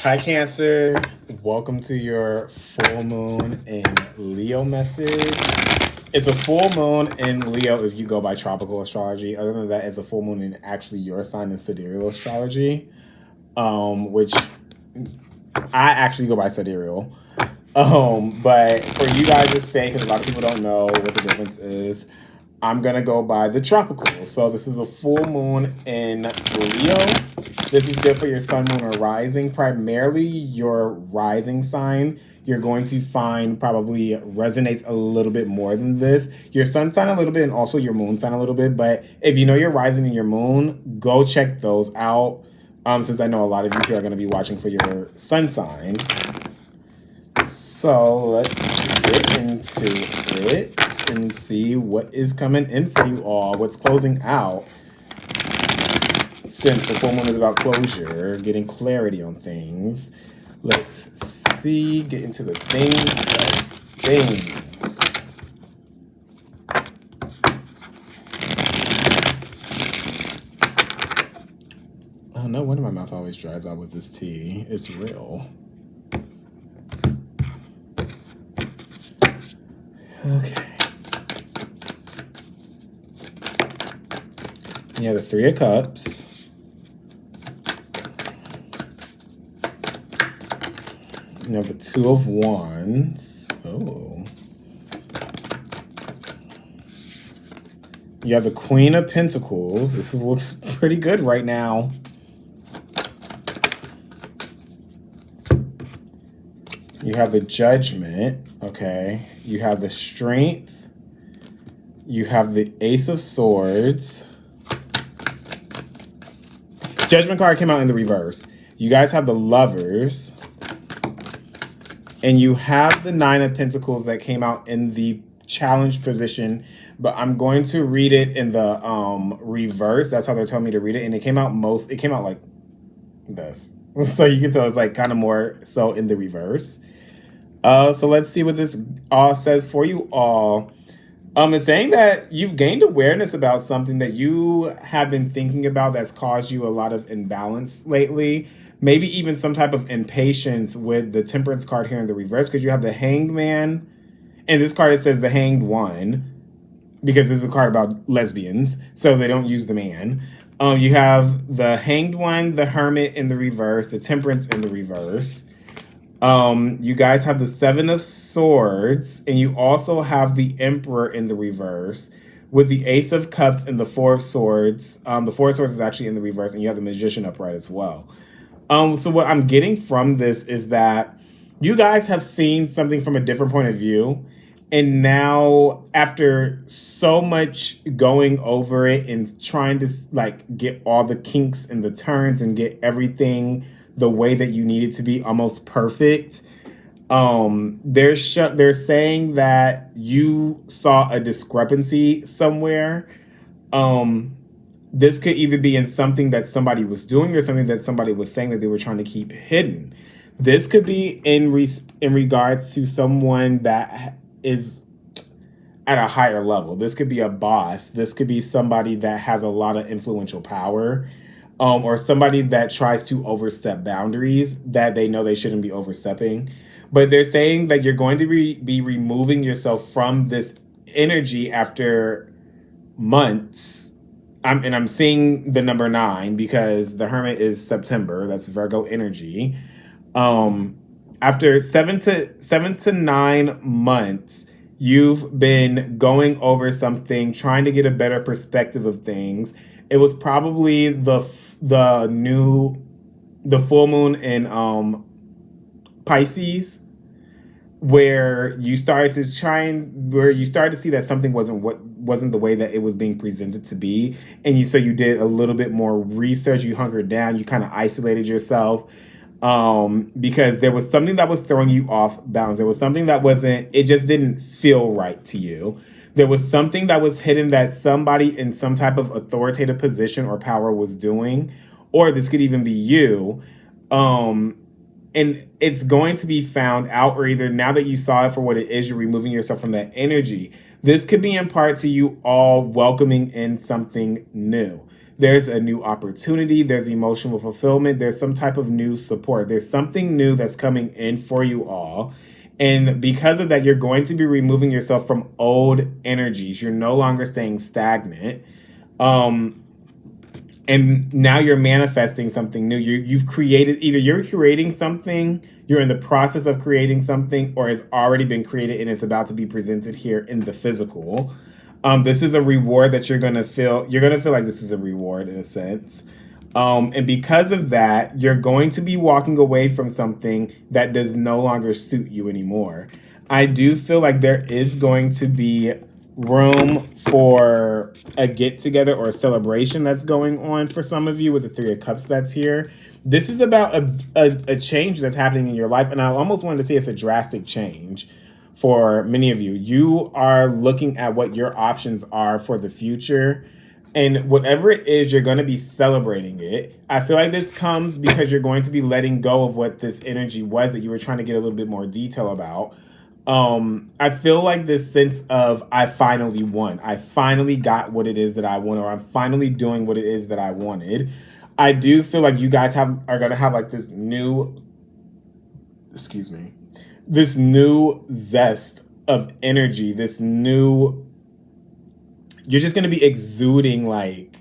Hi, Cancer. Welcome to your full moon in Leo message. It's a full moon in Leo if you go by tropical astrology. Other than that, it's a full moon in actually your sign in sidereal astrology, which I actually go by sidereal. But for you guys to say, because a lot of people don't know what the difference is, I'm gonna go by the tropical. So this is a full moon in Leo. This is good for your sun, moon, or rising. Primarily your rising sign, you're going to find probably resonates a little bit more than this. Your sun sign a little bit and also your moon sign a little bit. But if you know your rising and your moon, go check those out. Since I know a lot of you here are going to be watching for your sun sign. So let's get into it and see what is coming in for you all, what's closing out. Since the full moon is about closure, getting clarity on things, let's see, get into the things. Oh, no wonder my mouth always dries out with this tea. It's real. Okay. You have the Three of Cups. You have the Two of Wands. Oh. You have the Queen of Pentacles. This looks pretty good right now. You have the Judgment. Okay. You have the Strength. You have the Ace of Swords. Judgment card came out in the reverse. You guys have the Lovers. And you have the Nine of Pentacles that came out in the challenge position, but I'm going to read it in the reverse. That's how they're telling me to read it. And it came out like this. So you can tell it's like kind of more so in the reverse. So let's see what this all says for you all. It's saying that you've gained awareness about something that you have been thinking about that's caused you a lot of imbalance lately. Maybe even some type of impatience with the Temperance card here in the reverse, because you have the Hanged Man. And this card, it says the Hanged One, because this is a card about lesbians, so they don't use the man. You have the Hanged One, the Hermit in the reverse, the Temperance in the reverse. You guys have the Seven of Swords, and you also have the Emperor in the reverse, with the Ace of Cups and the Four of Swords. The Four of Swords is actually in the reverse, and you have the Magician upright as well. So what I'm getting from this is that you guys have seen something from a different point of view. And now, after so much going over it and trying to like get all the kinks and the turns and get everything the way that you need it to be almost perfect, they're saying that you saw a discrepancy somewhere. This could either be in something that somebody was doing or something that somebody was saying that they were trying to keep hidden. This could be in regards to someone that is at a higher level. This could be a boss. This could be somebody that has a lot of influential power, or somebody that tries to overstep boundaries that they know they shouldn't be overstepping. But they're saying that you're going to be removing yourself from this energy after months. I'm seeing the number 9 because the Hermit is September. That's Virgo energy. After 7 to 9 months, you've been going over something, trying to get a better perspective of things. It was probably the full moon in Pisces, where you started to see that something wasn't the way that it was being presented to be, and you did a little bit more research. You hunkered down. You kind of isolated yourself, because there was something that was throwing you off balance. There was something that it just didn't feel right to you. There was something that was hidden that somebody in some type of authoritative position or power was doing, or this could even be you. And it's going to be found out, or either now that you saw it for what it is, you're removing yourself from that energy. This could be in part to you all welcoming in something new. There's a new opportunity. There's emotional fulfillment. There's some type of new support. There's something new that's coming in for you all. And because of that, you're going to be removing yourself from old energies. You're no longer staying stagnant. And now you're manifesting something new. You've created, either you're creating something, you're in the process of creating something, or it's already been created and it's about to be presented here in the physical. This is a reward that you're gonna feel. You're gonna feel like this is a reward in a sense. And because of that, you're going to be walking away from something that does no longer suit you anymore. I do feel like there is going to be room for a get together or a celebration that's going on for some of you with the Three of Cups that's here. This is about a change that's happening in your life. And I almost wanted to say it's a drastic change for many of you. You are looking at what your options are for the future. And whatever it is, you're going to be celebrating it. I feel like this comes because you're going to be letting go of what this energy was that you were trying to get a little bit more detail about. I feel like this sense of I finally won. I finally got what it is that I want, or I'm finally doing what it is that I wanted. I do feel like you guys are going to have like this new, this new zest of energy, this new, you're just going to be exuding like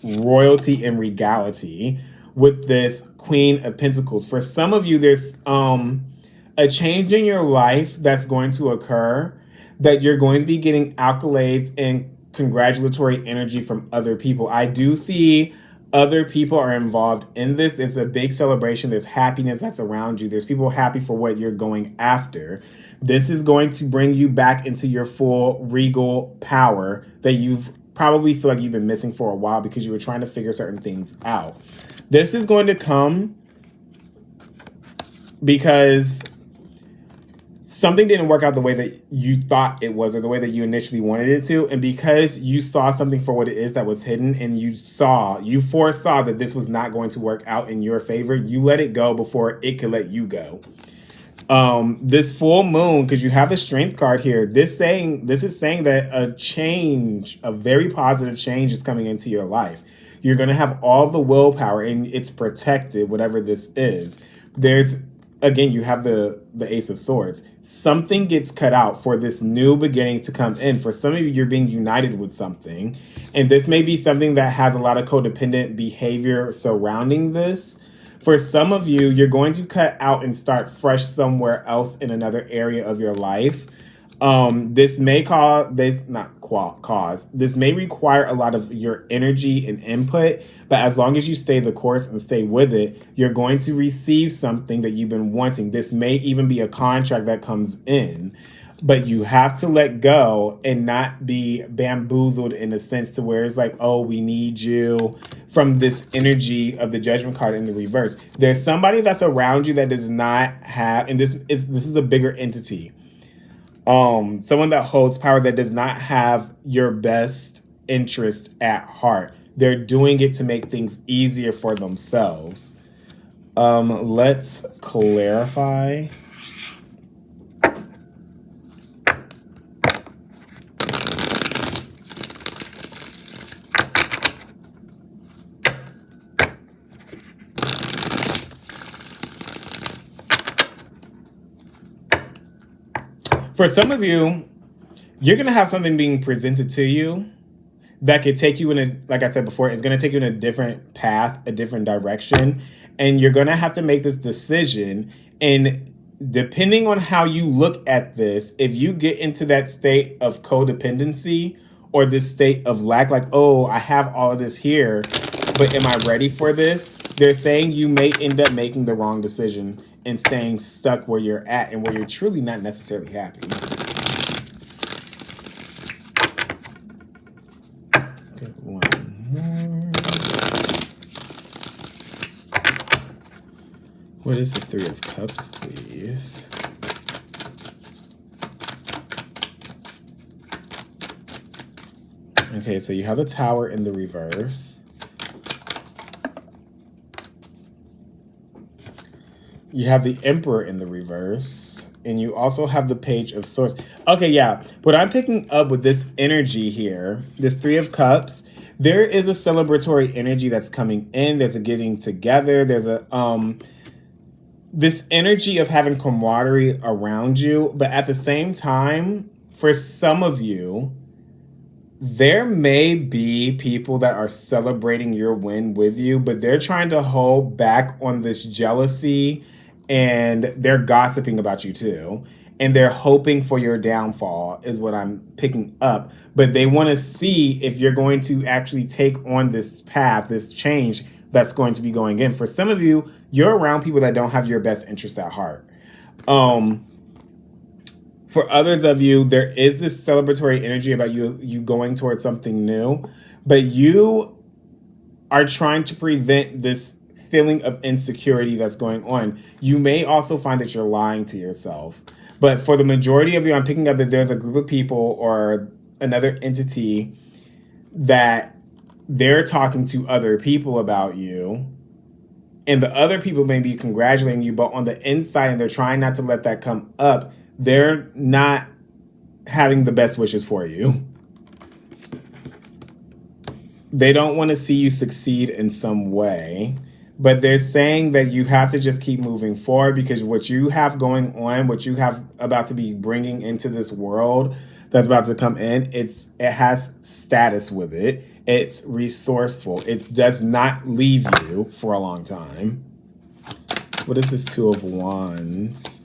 royalty and regality with this Queen of Pentacles. For some of you, there's a change in your life that's going to occur, that you're going to be getting accolades and congratulatory energy from other people. I do see other people are involved in this. It's a big celebration. There's happiness that's around you. There's people happy for what you're going after. This is going to bring you back into your full regal power that you've probably feel like you've been missing for a while because you were trying to figure certain things out. This is going to come because something didn't work out the way that you thought it was or the way that you initially wanted it to. And because you saw something for what it is that was hidden, and you foresaw that this was not going to work out in your favor, you let it go before it could let you go. This full moon, because you have the Strength card here, this is saying that a change, a very positive change is coming into your life. You're going to have all the willpower and it's protected, whatever this is. Again, you have the Ace of Swords. Something gets cut out for this new beginning to come in. For some of you, you're being united with something. And this may be something that has a lot of codependent behavior surrounding this. For some of you, you're going to cut out and start fresh somewhere else in another area of your life. This may this may require a lot of your energy and input, but as long as you stay the course and stay with it, you're going to receive something that you've been wanting. This may even be a contract that comes in, but you have to let go and not be bamboozled in a sense to where it's like, oh, we need you, from this energy of the Judgment card in the reverse. There's somebody that's around you that does not have, and this is a bigger entity. Someone that holds power that does not have your best interest at heart. They're doing it to make things easier for themselves. Let's clarify. For some of you, you're going to have something being presented to you that could take you in a, like I said before, it's going to take you in a different path, a different direction. And you're going to have to make this decision. And depending on how you look at this, if you get into that state of codependency or this state of lack, like, oh, I have all of this here, but am I ready for this? They're saying you may end up making the wrong decision and staying stuck where you're at and where you're truly not necessarily happy. Okay, one more. What is the Three of Cups, please? Okay, so you have the Tower in the reverse. You have the Emperor in the reverse, and you also have the Page of Swords. Okay, yeah. What I'm picking up with this energy here, this Three of Cups, There is a celebratory energy that's coming in. There's a getting together. There's a this energy of having camaraderie around you, but at the same time, for some of you, there may be people that are celebrating your win with you, but they're trying to hold back on this jealousy, and they're gossiping about you too. And they're hoping for your downfall, is what I'm picking up. But they want to see if you're going to actually take on this path, this change that's going to be going in. For some of you, you're around people that don't have your best interests at heart. For others of you, there is this celebratory energy about you going towards something new, but you are trying to prevent this feeling of insecurity that's going on. You may also find that you're lying to yourself. But for the majority of you, I'm picking up that there's a group of people or another entity that they're talking to other people about you. And the other people may be congratulating you, but on the inside, and they're trying not to let that come up, they're not having the best wishes for you. They don't want to see you succeed in some way, but they're saying that you have to just keep moving forward, because what you have going on, what you have about to be bringing into this world that's about to come in, it has status with it. It's resourceful. It does not leave you for a long time. What is this Two of Wands?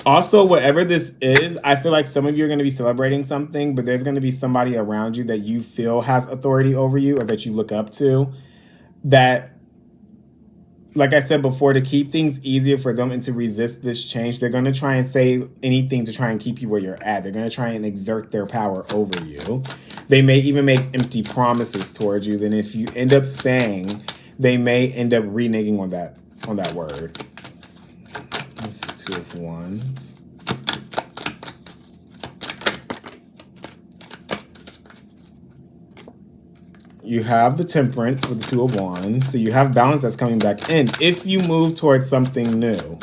Also, whatever this is, I feel like some of you are going to be celebrating something, but there's going to be somebody around you that you feel has authority over you, or that you look up to, that, like I said before, to keep things easier for them and to resist this change, they're going to try and say anything to try and keep you where you're at. They're going to try and exert their power over you. They may even make empty promises towards you. Then if you end up staying, they may end up reneging on that word. That's Two of Wands. You have the Temperance with the Two of Wands. So you have balance that's coming back in. If you move towards something new,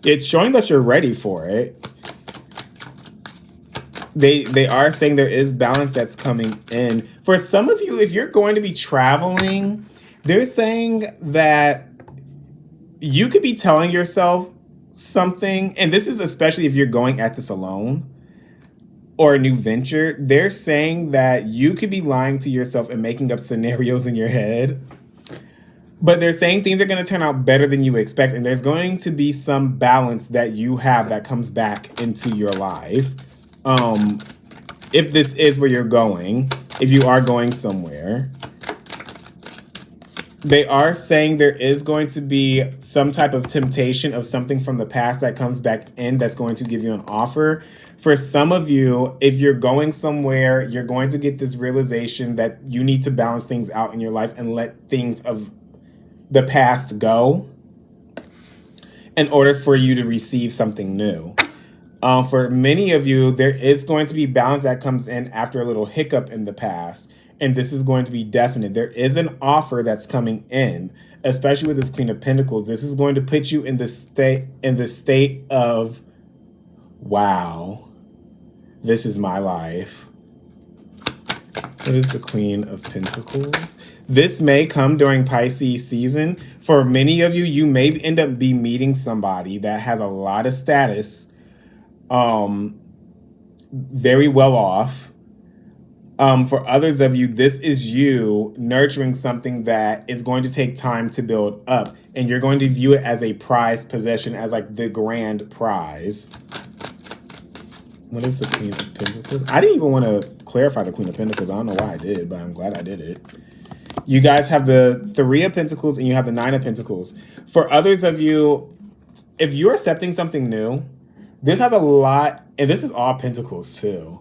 it's showing that you're ready for it. They are saying there is balance that's coming in. For some of you, if you're going to be traveling, they're saying that you could be telling yourself something, and this is especially if you're going at this alone or a new venture. They're saying that you could be lying to yourself and making up scenarios in your head, but they're saying things are going to turn out better than you expect, and there's going to be some balance that you have that comes back into your life. If this is where you're going, if you are going somewhere, they are saying there is going to be some type of temptation of something from the past that comes back in that's going to give you an offer. For some of you, if you're going somewhere, you're going to get this realization that you need to balance things out in your life and let things of the past go in order for you to receive something new. For many of you, there is going to be balance that comes in after a little hiccup in the past. And this is going to be definite. There is an offer that's coming in, especially with this Queen of Pentacles. This is going to put you in the state of, wow, this is my life. What is the Queen of Pentacles? This may come during Pisces season. For many of you, you may end up meeting somebody that has a lot of status, very well off. For others of you, this is you nurturing something that is going to take time to build up, and you're going to view it as a prized possession, as like the grand prize. What is the Queen of Pentacles? I didn't even want to clarify the Queen of Pentacles. I don't know why I did, but I'm glad I did it. You guys have the Three of Pentacles and you have the Nine of Pentacles. For others of you, if you're accepting something new, this has a lot, and this is all Pentacles too.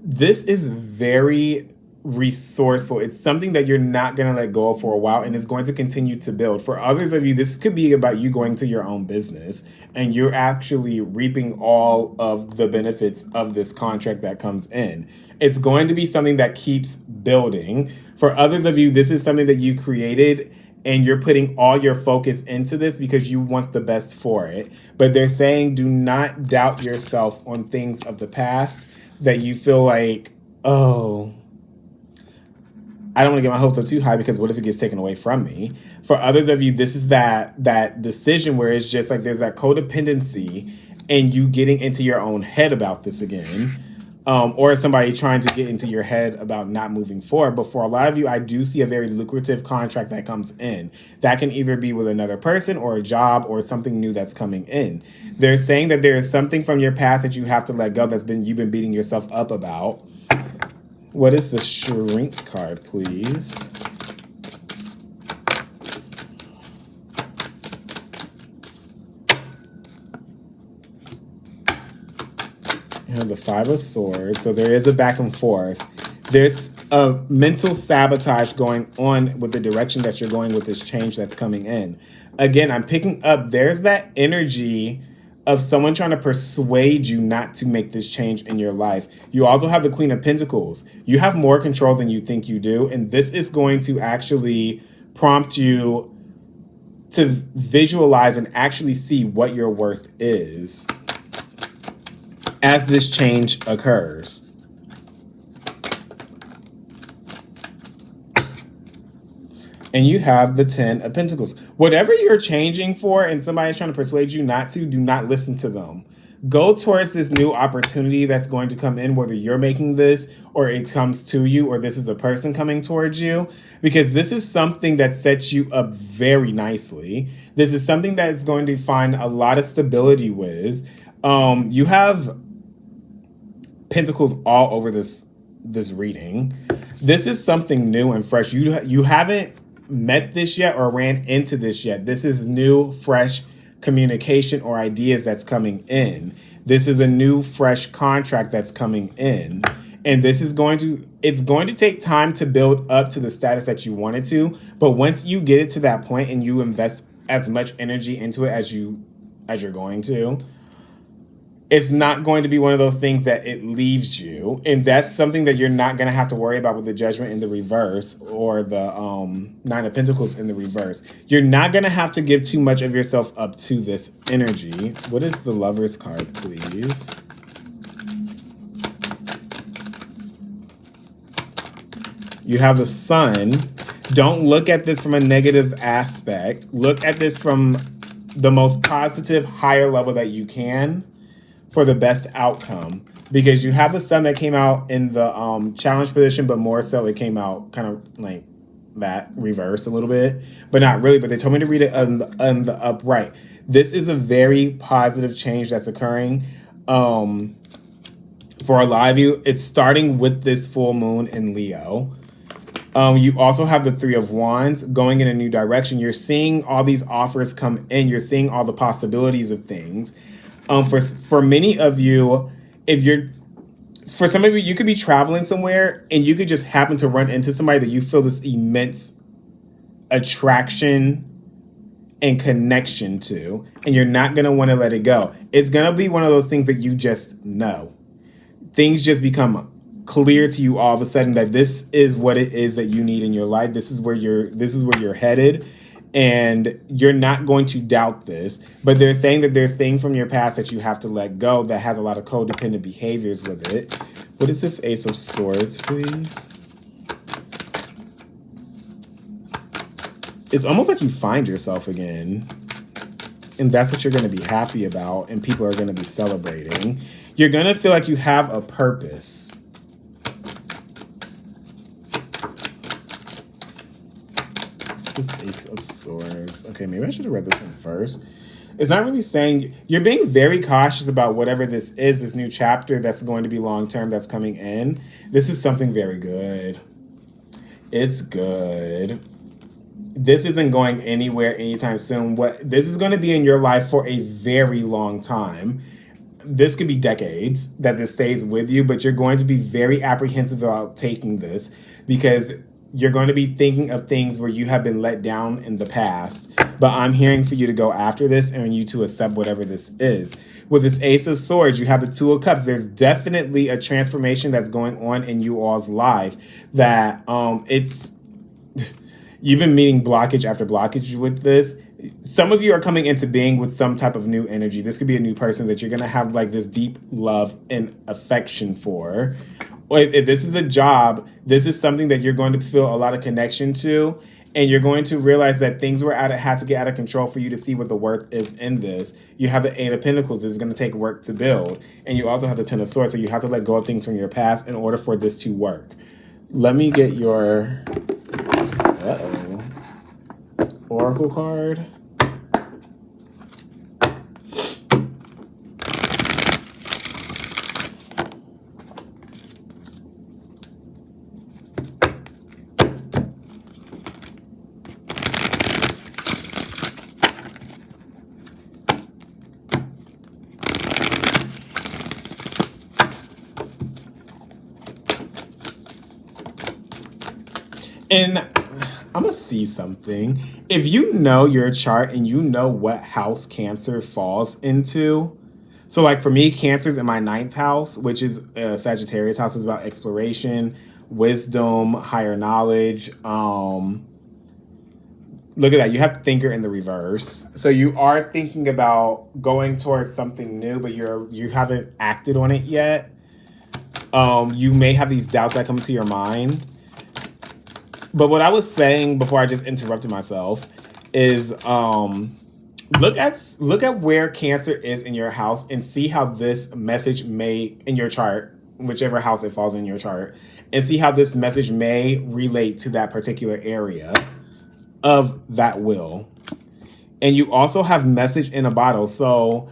This is very resourceful. It's something that you're not going to let go of for a while, and it's going to continue to build. For others of you, this could be about you going to your own business, and you're actually reaping all of the benefits of this contract that comes in. It's going to be something that keeps building. For others of you, this is something that you created, and you're putting all your focus into this because you want the best for it. But they're saying do not doubt yourself on things of the past. that you feel like, oh, I don't want to get my hopes up too high because what if it gets taken away from me? For others of you, this is that decision where it's just like there's that codependency and you getting into your own head about this again. Or somebody trying to get into your head about not moving forward. But for a lot of you, I do see a very lucrative contract that comes in. That can either be with another person or a job or something new that's coming in. They're saying that there is something from your past that you have to let go that's you've been beating yourself up about. What is the Shrink card, please? You have the Five of Swords, so there is a back and forth. There's a mental sabotage going on with the direction that you're going with this change that's coming in. Again, I'm picking up, there's that energy of someone trying to persuade you not to make this change in your life. You also have the Queen of Pentacles. You have more control than you think you do, and this is going to actually prompt you to visualize and actually see what your worth is as this change occurs. And you have the 10 of Pentacles. Whatever you're changing for and somebody's trying to persuade you not to, do not listen to them. Go towards this new opportunity that's going to come in, whether you're making this or it comes to you or this is a person coming towards you, because this is something that sets you up very nicely. This is something that is going to find a lot of stability with. You have Pentacles all over this reading. This is something new and fresh. You haven't met this yet or ran into this yet. This is new, fresh communication or ideas that's coming in. This is a new, fresh contract that's coming in. And this is it's going to take time to build up to the status that you want it to. But once you get it to that point and you invest as much energy into it as you're going to, it's not going to be one of those things that it leaves you. And that's something that you're not going to have to worry about with the Judgment in the reverse or the Nine of Pentacles in the reverse. You're not going to have to give too much of yourself up to this energy. What is the Lover's card, please? You have the Sun. Don't look at this from a negative aspect. Look at this from the most positive, higher level that you can, for the best outcome, because you have the Sun that came out in the challenge position, but more so it came out kind of like that reverse a little bit, but not really. But they told me to read it on the upright. This is a very positive change that's occurring. For a lot of you, it's starting with this full moon in Leo. You also have the Three of Wands going in a new direction. You're seeing all these offers come in. You're seeing all the possibilities of things. For many of you, for some of you, you could be traveling somewhere and you could just happen to run into somebody that you feel this immense attraction and connection to, and you're not going to want to let it go. It's going to be one of those things that you just know. Things just become clear to you all of a sudden that this is what it is that you need in your life. This is where you're headed. And you're not going to doubt this, but they're saying that there's things from your past that you have to let go that has a lot of codependent behaviors with it. What is this Ace of Swords, please? It's almost like you find yourself again. And that's what you're going to be happy about, and people are going to be celebrating. You're going to feel like you have a purpose. This Ace of Swords. Okay, maybe I should have read this one first. It's not really saying, you're being very cautious about whatever this is, this new chapter that's going to be long-term that's coming in. This is something very good. It's good. This isn't going anywhere anytime soon. This is going to be in your life for a very long time. This could be decades that this stays with you, but you're going to be very apprehensive about taking this because you're going to be thinking of things where you have been let down in the past. But I'm hearing for you to go after this and you to accept whatever this is. With this Ace of Swords, you have the Two of Cups. There's definitely a transformation that's going on in you all's life that you've been meeting blockage after blockage with this. Some of you are coming into being with some type of new energy. This could be a new person that you're going to have like this deep love and affection for. Or if this is a job, this is something that you're going to feel a lot of connection to. And you're going to realize that things had to get out of control for you to see what the worth is in this. You have the Eight of Pentacles. This is going to take work to build. And you also have the Ten of Swords. So you have to let go of things from your past in order for this to work. Let me get your Oracle card. And I'm going to see something. If you know your chart and you know what house Cancer falls into, so like for me, Cancer's in my 9th house, which is Sagittarius house. Is about exploration, wisdom, higher knowledge. Look at that. You have Thinker in the reverse. So you are thinking about going towards something new, but you haven't acted on it yet. You may have these doubts that come to your mind. But what I was saying before I just interrupted myself is look at where Cancer is in your house and see how this message may, in your chart, whichever house it falls in your chart, and see how this message may relate to that particular area of that will. And you also have message in a bottle. So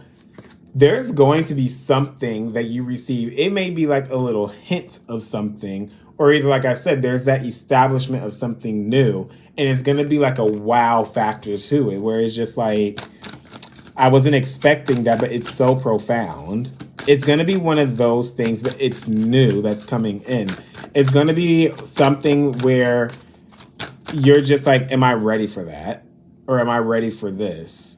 there's going to be something that you receive. It may be like a little hint of something, or either, like I said, there's that establishment of something new, and it's going to be like a wow factor to it, where it's just like, I wasn't expecting that, but it's so profound. It's going to be one of those things, but it's new that's coming in. It's going to be something where you're just like, am I ready for that? Or am I ready for this?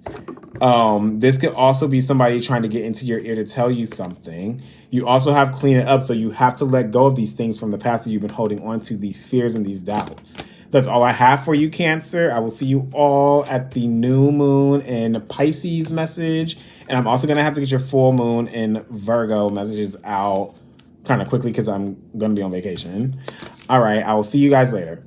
This could also be somebody trying to get into your ear to tell you something. You also have clean it up, so you have to let go of these things from the past that you've been holding on to, these fears and these doubts. That's all I have for you, Cancer. I will see you all at the new moon in Pisces message. And I'm also going to have to get your full moon in Virgo messages out kind of quickly because I'm going to be on vacation. All right, I will see you guys later.